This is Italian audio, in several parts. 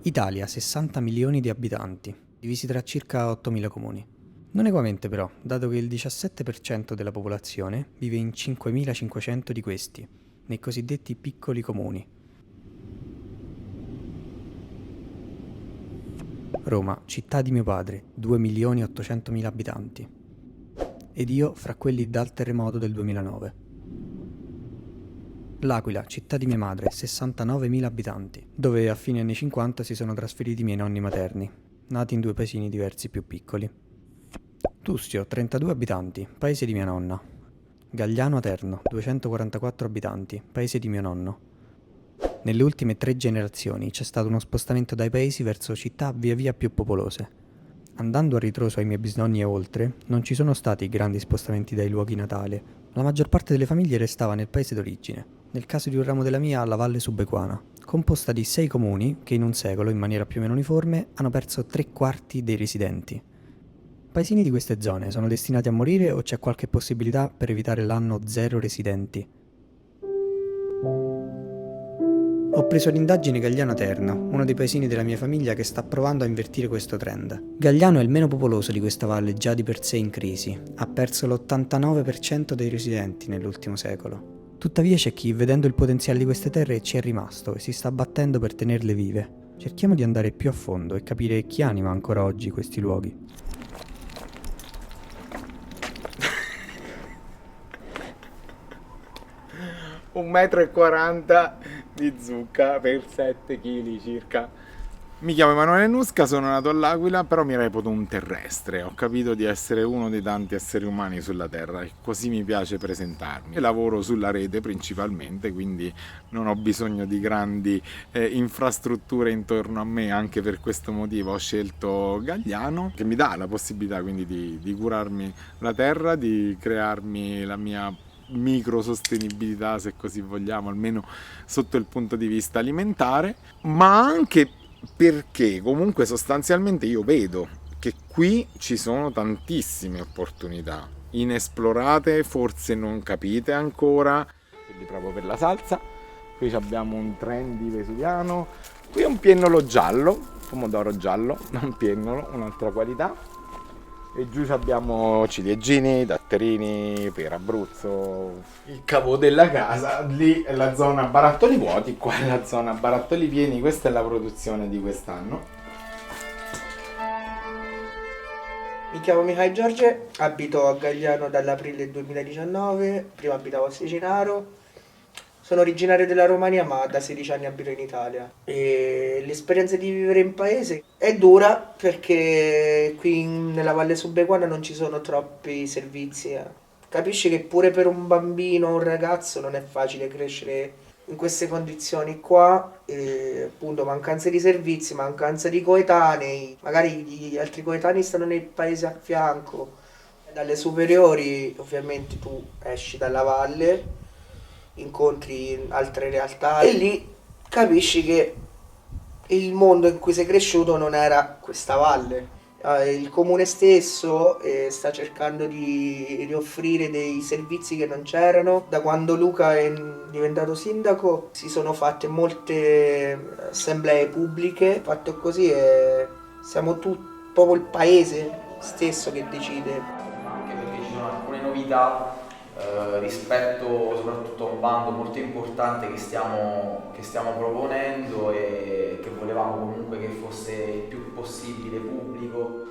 Italia, 60 milioni di abitanti, divisi tra circa 8.000 comuni. Non equamente però, dato che il 17% della popolazione vive in 5.500 di questi, nei cosiddetti piccoli comuni. Roma, città di mio padre, 2.800.000 abitanti. Ed io fra quelli dal terremoto del 2009. L'Aquila, città di mia madre, 69.000 abitanti, dove a fine anni 50 si sono trasferiti i miei nonni materni, nati in due paesini diversi più piccoli. Tustio, 32 abitanti, paese di mia nonna. Gagliano Aterno, 244 abitanti, paese di mio nonno. Nelle ultime 3 generazioni c'è stato uno spostamento dai paesi verso città via via più popolose. Andando a ritroso ai miei bisnonni e oltre, non ci sono stati grandi spostamenti dai luoghi natali. La maggior parte delle famiglie restava nel paese d'origine, nel caso di un ramo della mia alla Valle Subequana, composta di 6 comuni che in un secolo, in maniera più o meno uniforme, hanno perso 3/4 dei residenti. Paesini di queste zone sono destinati a morire o c'è qualche possibilità per evitare l'anno zero residenti? Ho preso l'indagine Gagliano Terno, uno dei paesini della mia famiglia che sta provando a invertire questo trend. Gagliano è il meno popoloso di questa valle, già di per sé in crisi. Ha perso l'89% dei residenti nell'ultimo secolo. Tuttavia c'è chi, vedendo il potenziale di queste terre, ci è rimasto e si sta battendo per tenerle vive. Cerchiamo di andare più a fondo e capire chi anima ancora oggi questi luoghi. 1,40 m di zucca per 7 kg circa. Mi chiamo Emanuele Nusca, sono nato all'Aquila, però mi reputo un terrestre. Ho capito di essere uno dei tanti esseri umani sulla Terra e così mi piace presentarmi. Lavoro sulla rete principalmente, quindi non ho bisogno di grandi infrastrutture intorno a me. Anche per questo motivo ho scelto Gagliano, che mi dà la possibilità quindi di curarmi la Terra, di crearmi la mia microsostenibilità, se così vogliamo, almeno sotto il punto di vista alimentare, ma anche perché comunque sostanzialmente io vedo che qui ci sono tantissime opportunità inesplorate, forse non capite ancora, quindi proprio per la salsa. Qui abbiamo un trendy vesuviano, qui un piennolo giallo, pomodoro giallo, non piennolo, un'altra qualità. E giù abbiamo ciliegini, datterini per Abruzzo, il cavo della casa. Lì è la zona barattoli vuoti, qua è la zona barattoli pieni. Questa è la produzione di quest'anno. Mi chiamo Michael Giorge, abito a Gagliano dall'aprile 2019, prima abitavo a Secinaro. Sono originario della Romania, ma da 16 anni abito in Italia. E l'esperienza di vivere in paese è dura perché qui nella Valle Subequana non ci sono troppi servizi. Capisci che pure per un bambino o un ragazzo non è facile crescere in queste condizioni qua, appunto mancanza di servizi, mancanza di coetanei, magari gli altri coetanei stanno nei paesi a fianco. Dalle superiori ovviamente tu esci dalla valle, incontri altre realtà e lì capisci che il mondo in cui sei cresciuto non era questa valle. Il comune stesso sta cercando di offrire dei servizi che non c'erano. Da quando Luca è diventato sindaco si sono fatte molte assemblee pubbliche, fatto così e siamo tutti, proprio il paese stesso che decide. Anche perché ci sono alcune novità rispetto soprattutto a un bando molto importante che stiamo proponendo e che volevamo comunque che fosse il più possibile pubblico.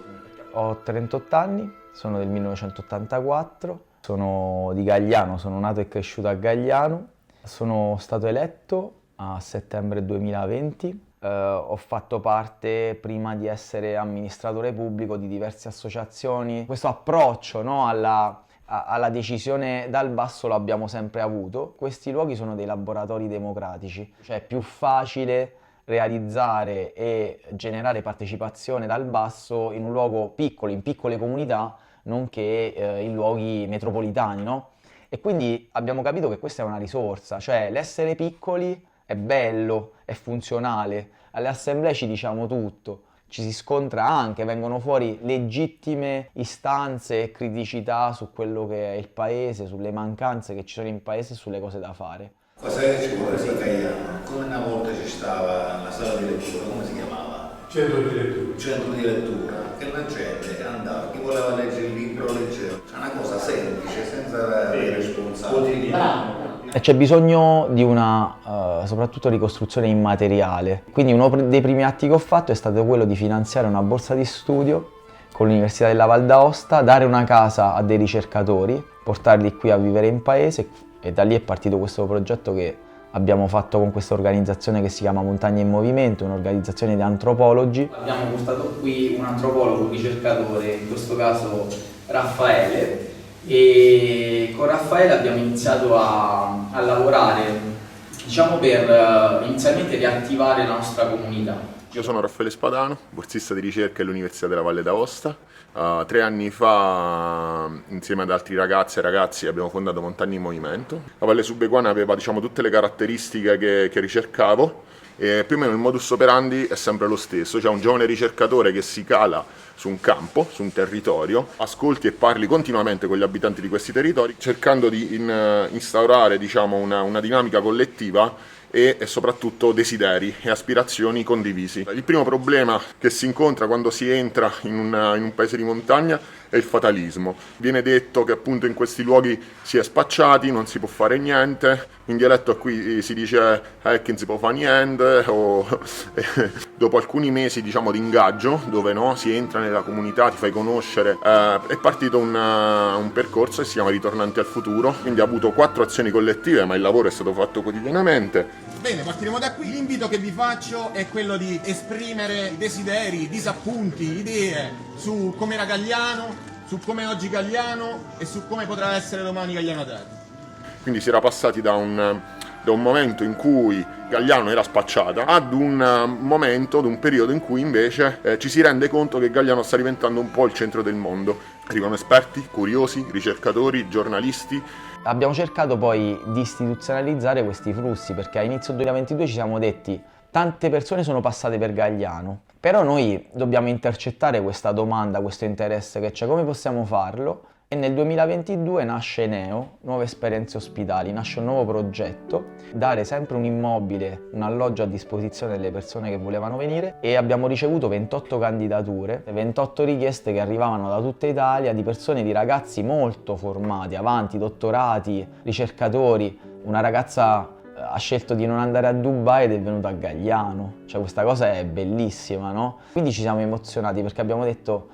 Ho 38 anni, sono del 1984, sono di Gagliano, sono nato e cresciuto a Gagliano, sono stato eletto a settembre 2020. Ho fatto parte, prima di essere amministratore pubblico, di diverse associazioni. Questo approccio, no, alla decisione dal basso lo abbiamo sempre avuto. Questi luoghi sono dei laboratori democratici, cioè è più facile realizzare e generare partecipazione dal basso in un luogo piccolo, in piccole comunità, nonché in luoghi metropolitani, no? E quindi abbiamo capito che questa è una risorsa, cioè l'essere piccoli è bello, è funzionale, alle assemblee ci diciamo tutto. Ci si scontra anche, vengono fuori legittime istanze e criticità su quello che è il paese, sulle mancanze che ci sono in paese e sulle cose da fare. Cosa ci vuole di Gagliano? Come una volta ci stava la sala di lettura, come si chiamava? centro di lettura, che la gente andava, chi voleva leggere il libro leggeva. È una cosa semplice, senza responsabili. E c'è bisogno di una, soprattutto, ricostruzione immateriale. Quindi uno dei primi atti che ho fatto è stato quello di finanziare una borsa di studio con l'Università della Val d'Aosta, dare una casa a dei ricercatori, portarli qui a vivere in paese, e da lì è partito questo progetto che abbiamo fatto con questa organizzazione che si chiama Montagna in Movimento, un'organizzazione di antropologi. Abbiamo portato qui un antropologo, un ricercatore, in questo caso Raffaele, e con Raffaele abbiamo iniziato a lavorare, diciamo, per inizialmente riattivare la nostra comunità. Io sono Raffaele Spadano, borsista di ricerca all'Università della Valle d'Aosta. 3 anni fa, insieme ad altri ragazzi e ragazzi, abbiamo fondato Montagna in Movimento. La Valle Subequana aveva, diciamo, tutte le caratteristiche che ricercavo, e più o meno il modus operandi è sempre lo stesso. C'è un giovane ricercatore che si cala su un campo, su un territorio, ascolti e parli continuamente con gli abitanti di questi territori, cercando di instaurare, diciamo, una dinamica collettiva e soprattutto desideri e aspirazioni condivisi. Il primo problema che si incontra quando si entra in un paese di montagna è il fatalismo. Viene detto che appunto in questi luoghi si è spacciati, non si può fare niente, in dialetto qui si dice che non si può fare niente, o dopo alcuni mesi, diciamo, di ingaggio, dove no, si entra nella comunità, ti fai conoscere, è partito un percorso che si chiama Ritornanti al futuro, quindi ha avuto 4 azioni collettive, ma il lavoro è stato fatto quotidianamente. Bene, partiremo da qui. L'invito che vi faccio è quello di esprimere desideri, disappunti, idee su come era Gagliano, su come è oggi Gagliano e su come potrà essere domani Gagliano Terra. Quindi si era passati da un momento in cui Gagliano era spacciata ad un momento, ad un periodo in cui invece ci si rende conto che Gagliano sta diventando un po' il centro del mondo. Arrivano esperti, curiosi, ricercatori, giornalisti. Abbiamo cercato poi di istituzionalizzare questi flussi, perché a inizio 2022 ci siamo detti: tante persone sono passate per Gagliano, però noi dobbiamo intercettare questa domanda, questo interesse che c'è, come possiamo farlo? E nel 2022 nasce Neo, Nuove Esperienze Ospitali, nasce un nuovo progetto, dare sempre un immobile, un alloggio a disposizione delle persone che volevano venire, e abbiamo ricevuto 28 candidature, 28 richieste che arrivavano da tutta Italia, di persone, di ragazzi molto formati, avanti, dottorati, ricercatori. Una ragazza ha scelto di non andare a Dubai ed è venuta a Gagliano, cioè questa cosa è bellissima, no? Quindi ci siamo emozionati perché abbiamo detto: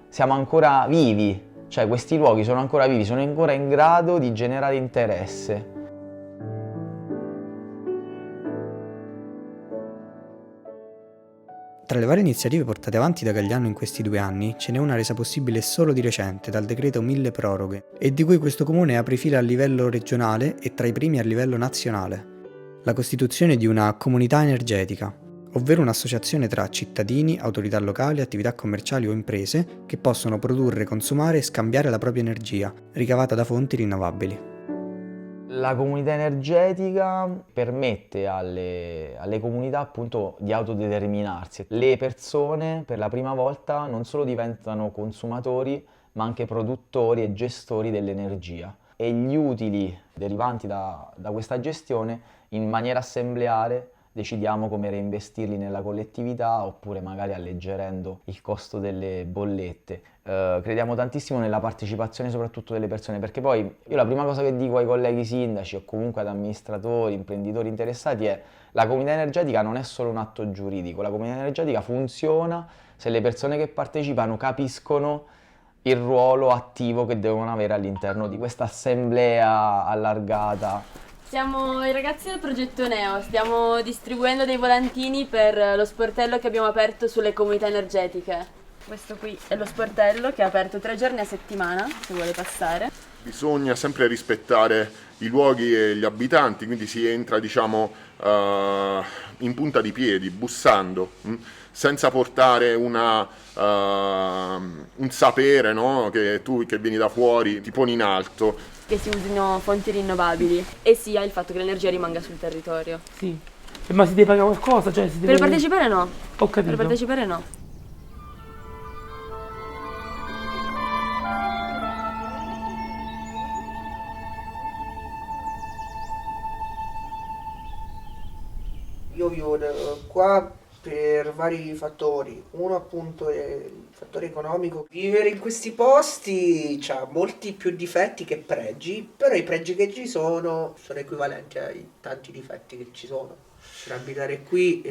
siamo ancora vivi. Cioè questi luoghi sono ancora vivi, sono ancora in grado di generare interesse. Tra le varie iniziative portate avanti da Gagliano in questi 2 anni, ce n'è una resa possibile solo di recente, dal decreto Mille Proroghe, e di cui questo comune apre fila a livello regionale e tra i primi a livello nazionale. La costituzione di una comunità energetica, ovvero un'associazione tra cittadini, autorità locali, attività commerciali o imprese che possono produrre, consumare e scambiare la propria energia, ricavata da fonti rinnovabili. La comunità energetica permette alle comunità appunto di autodeterminarsi. Le persone per la prima volta non solo diventano consumatori, ma anche produttori e gestori dell'energia. E gli utili derivanti da questa gestione, in maniera assembleare, decidiamo come reinvestirli nella collettività, oppure magari alleggerendo il costo delle bollette. Crediamo tantissimo nella partecipazione soprattutto delle persone, perché poi io la prima cosa che dico ai colleghi sindaci o comunque ad amministratori, imprenditori interessati è: la comunità energetica non è solo un atto giuridico, la comunità energetica funziona se le persone che partecipano capiscono il ruolo attivo che devono avere all'interno di questa assemblea allargata. Siamo i ragazzi del progetto Neo, stiamo distribuendo dei volantini per lo sportello che abbiamo aperto sulle comunità energetiche. Questo qui è lo sportello che è aperto 3 giorni a settimana, se vuole passare. Bisogna sempre rispettare i luoghi e gli abitanti, quindi si entra, diciamo, in punta di piedi, bussando, senza portare un sapere, no? Che tu che vieni da fuori ti poni in alto. Che si usino fonti rinnovabili e sia il fatto che l'energia rimanga sul territorio. Sì. Ma si deve pagare qualcosa? Cioè, Per partecipare no. Ho capito. Per partecipare no. Io vivo qua per vari fattori. Uno appunto è il fattore economico. Vivere in questi posti ha molti più difetti che pregi, però i pregi che ci sono equivalenti ai tanti difetti che ci sono. Per abitare qui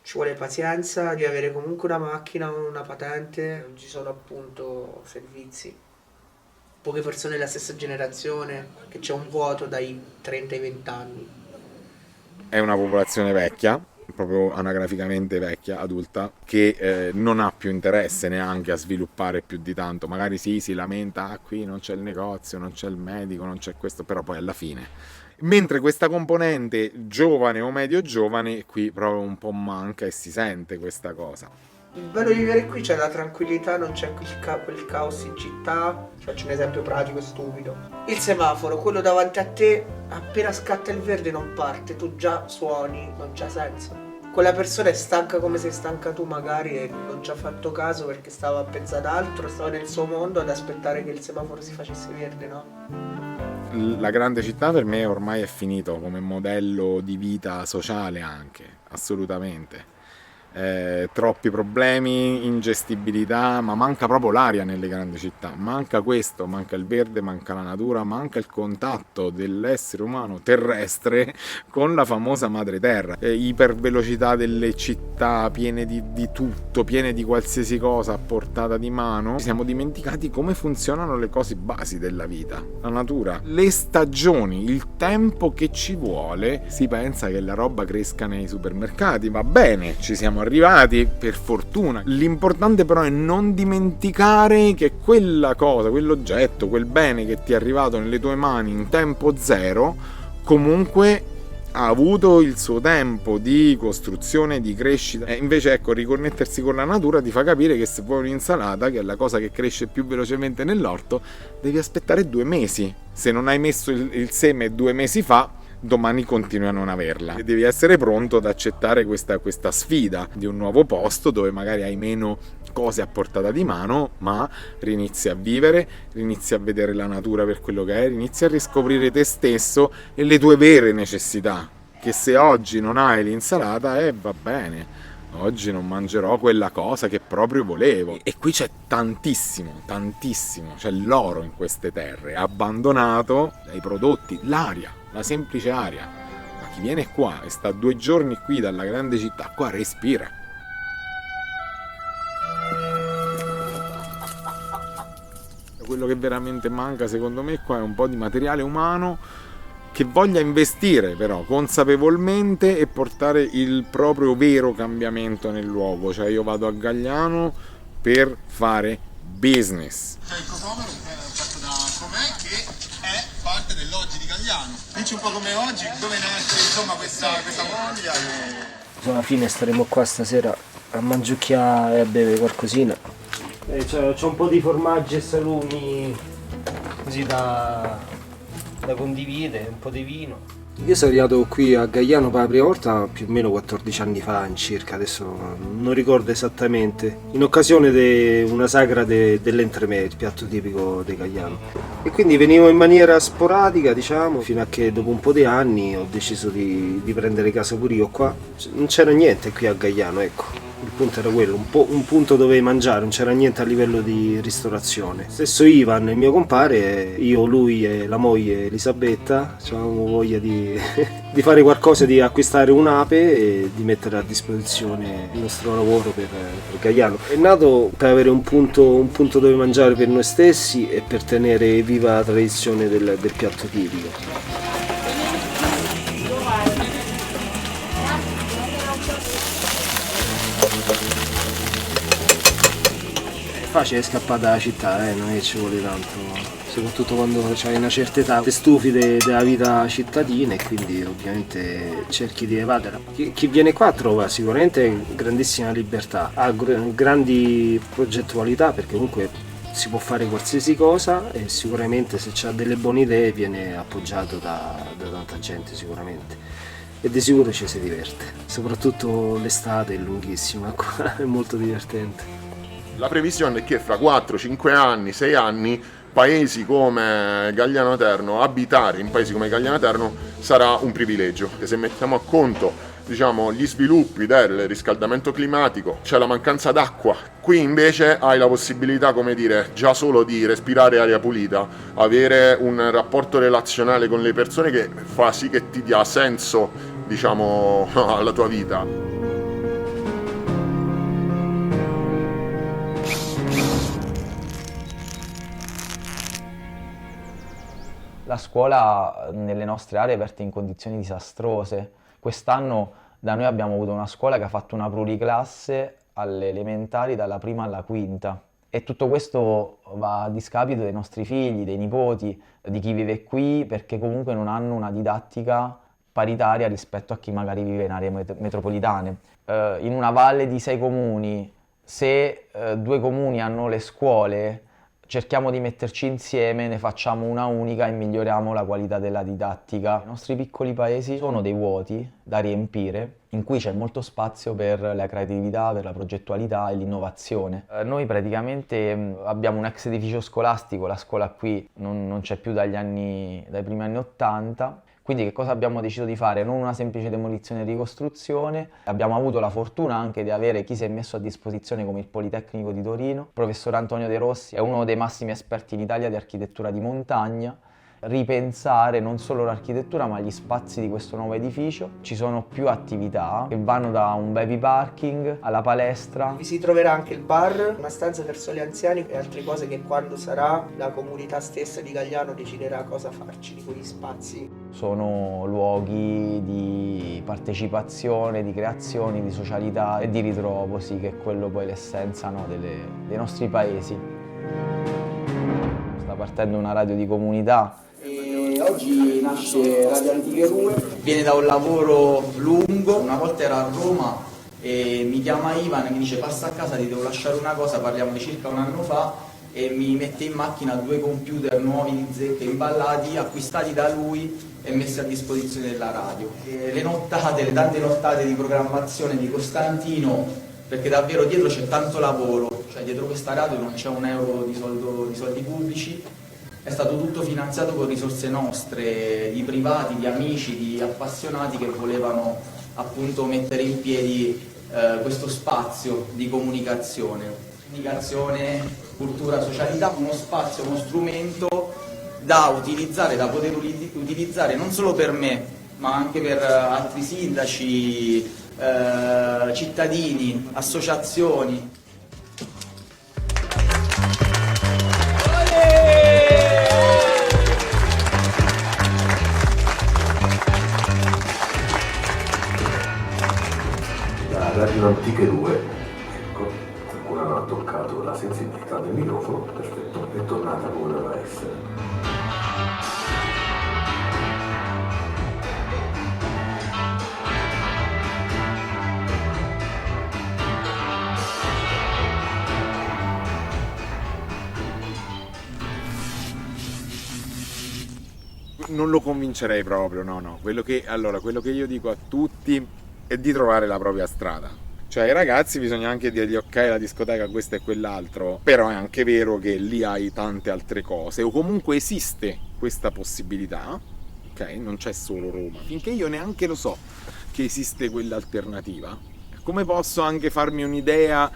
ci vuole pazienza, devi avere comunque una macchina, una patente, non ci sono appunto servizi. Poche persone della stessa generazione, che c'è un vuoto dai 30 ai 20 anni. È una popolazione vecchia, proprio anagraficamente vecchia, adulta, che non ha più interesse neanche a sviluppare più di tanto. Magari sì, si lamenta, qui non c'è il negozio, non c'è il medico, non c'è questo, però poi alla fine. Mentre questa componente giovane o medio giovane qui proprio un po' manca e si sente questa cosa. Il bello di vivere qui c'è la tranquillità, non c'è quel caos in città. Faccio un esempio pratico e stupido. Il semaforo, quello davanti a te, appena scatta il verde non parte, tu già suoni, non c'ha senso. Quella persona è stanca come sei stanca tu magari e non ci ha fatto caso perché stava a pensare ad altro, stava nel suo mondo ad aspettare che il semaforo si facesse verde, no? La grande città per me ormai è finito come modello di vita sociale anche, assolutamente. Troppi problemi, ingestibilità, ma manca proprio l'aria nelle grandi città, manca questo, manca il verde, manca la natura, manca il contatto dell'essere umano terrestre con la famosa madre terra. Ipervelocità delle città piene di tutto, piene di qualsiasi cosa a portata di mano. Ci siamo dimenticati come funzionano le cose basi della vita, la natura, le stagioni, il tempo che ci vuole. Si pensa che la roba cresca nei supermercati, va bene, ci siamo arrivati per fortuna. L'importante però è non dimenticare che quella cosa, quell'oggetto, quel bene che ti è arrivato nelle tue mani in tempo zero comunque ha avuto il suo tempo di costruzione, di crescita. E invece ecco, riconnettersi con la natura ti fa capire che se vuoi un'insalata, che è la cosa che cresce più velocemente nell'orto, devi aspettare 2 mesi. Se non hai messo il seme 2 mesi fa, domani continui a non averla. E devi essere pronto ad accettare questa sfida di un nuovo posto dove magari hai meno cose a portata di mano, ma rinizi a vivere, rinizi a vedere la natura per quello che è, rinizi a riscoprire te stesso e le tue vere necessità. Che se oggi non hai l'insalata, va bene, oggi non mangerò quella cosa che proprio volevo. E qui c'è tantissimo, c'è l'oro in queste terre, abbandonato dai prodotti, l'aria, la semplice aria. Ma chi viene qua e sta 2 giorni qui dalla grande città, qua respira. Quello che veramente manca secondo me qua è un po' di materiale umano che voglia investire però consapevolmente e portare il proprio vero cambiamento nel luogo. Cioè io vado a Gagliano per fare business. C'è il cocomero fatto da Com'è che è parte dell'oggi di Gagliano. Dici un po' come oggi, dove nasce insomma questa voglia. Alla fine staremo qua stasera a mangiucchiare e a bere qualcosina. C'ho un po' di formaggi e salumi così da condividere, un po' di vino. Io sono arrivato qui a Gagliano per la prima volta più o meno 14 anni fa circa, adesso non ricordo esattamente, in occasione di una sagra dell'entremè, il piatto tipico di Gagliano. E quindi venivo in maniera sporadica, diciamo, fino a che dopo un po' di anni ho deciso di prendere casa pure io qua. Non c'era niente qui a Gagliano, ecco. Il punto era quello, un punto dove mangiare, non c'era niente a livello di ristorazione. Stesso Ivan, il mio compare, io, lui e la moglie Elisabetta, avevamo voglia di fare qualcosa, di acquistare un'ape e di mettere a disposizione il nostro lavoro per Gagliano. È nato per avere un punto dove mangiare per noi stessi e per tenere viva la tradizione del piatto tipico. Facile scappare dalla città, non è che ci vuole tanto, soprattutto quando hai una certa età, ti stufi della vita cittadina e quindi ovviamente cerchi di evadere. Chi viene qua trova sicuramente grandissima libertà, ha grandi progettualità perché comunque si può fare qualsiasi cosa e sicuramente se ha delle buone idee viene appoggiato da tanta gente sicuramente. E di sicuro ci si diverte, soprattutto l'estate è lunghissima qua, è molto divertente. La previsione è che fra 4, 5 anni, 6 anni, paesi come Gagliano Terno, abitare in paesi come Gagliano Terno sarà un privilegio. E se mettiamo a conto diciamo, gli sviluppi del riscaldamento climatico, c'è la mancanza d'acqua. Qui invece hai la possibilità, come dire, già solo di respirare aria pulita, avere un rapporto relazionale con le persone che fa sì che ti dia senso, diciamo, alla tua vita. La scuola nelle nostre aree verte in condizioni disastrose. Quest'anno da noi abbiamo avuto una scuola che ha fatto una pluriclasse alle elementari dalla prima alla quinta. E tutto questo va a discapito dei nostri figli, dei nipoti, di chi vive qui, perché comunque non hanno una didattica paritaria rispetto a chi magari vive in aree metropolitane. In una valle di 6 comuni, se 2 comuni hanno le scuole, cerchiamo di metterci insieme, ne facciamo una unica e miglioriamo la qualità della didattica. I nostri piccoli paesi sono dei vuoti da riempire, in cui c'è molto spazio per la creatività, per la progettualità e l'innovazione. Noi praticamente abbiamo un ex edificio scolastico, la scuola qui non c'è più dai primi anni '80. Quindi che cosa abbiamo deciso di fare? Non una semplice demolizione e ricostruzione, abbiamo avuto la fortuna anche di avere chi si è messo a disposizione come il Politecnico di Torino. Il professor Antonio De Rossi è uno dei massimi esperti in Italia di architettura di montagna. Ripensare non solo l'architettura ma gli spazi di questo nuovo edificio. Ci sono più attività che vanno da un baby parking alla palestra. Vi si troverà anche il bar, una stanza per soli anziani e altre cose che quando sarà la comunità stessa di Gagliano deciderà cosa farci di quegli spazi. Sono luoghi di partecipazione, di creazione, di socialità e di ritrovo, sì, che è quello poi l'essenza, no, dei nostri paesi. Sta partendo una radio di comunità. E oggi nasce Radio Antiche Rue, viene da un lavoro lungo. Una volta era a Roma e mi chiama Ivan e mi dice passa a casa, ti devo lasciare una cosa, parliamo di circa un anno fa, e mi mette in macchina 2 computer nuovi di zecche imballati, acquistati da lui e messi a disposizione della radio. E le nottate, le tante nottate di programmazione di Costantino, perché davvero dietro c'è tanto lavoro, cioè dietro questa radio non c'è un euro di soldi pubblici. È stato tutto finanziato con risorse nostre, di privati, di amici, di appassionati che volevano appunto mettere in piedi questo spazio di comunicazione, cultura, socialità, uno spazio, uno strumento da utilizzare, da poter utilizzare non solo per me, ma anche per altri sindaci, cittadini, associazioni. Radio Antiche Rue, ecco, qualcuno non ha toccato la sensibilità del microfono, perfetto, è tornata come doveva essere. Non lo convincerei proprio, no. Quello che io dico a tutti è di trovare la propria strada. Cioè ai ragazzi bisogna anche dirgli ok, la discoteca questo e quell'altro, però è anche vero che lì hai tante altre cose, o comunque esiste questa possibilità, ok? Non c'è solo Roma. Finché io neanche lo so che esiste quell'alternativa, come posso anche farmi un'idea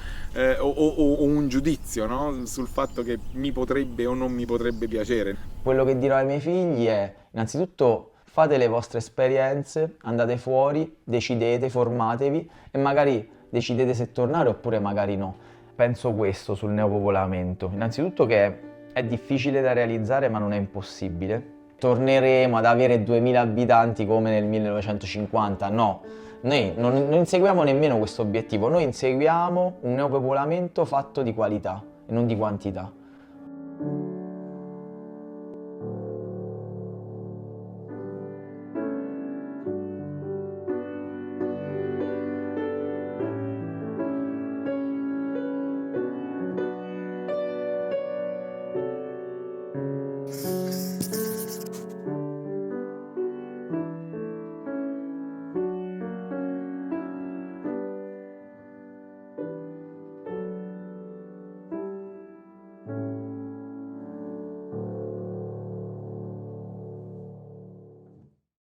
o un giudizio, no? Sul fatto che mi potrebbe o non mi potrebbe piacere. Quello che dirò ai miei figli è innanzitutto fate le vostre esperienze, andate fuori, decidete, formatevi e magari decidete se tornare oppure magari no. Penso questo sul neopopolamento. Innanzitutto che è difficile da realizzare ma non è impossibile. Torneremo ad avere 2000 abitanti come nel 1950, no. Noi non inseguiamo nemmeno questo obiettivo, noi inseguiamo un neopopolamento fatto di qualità e non di quantità.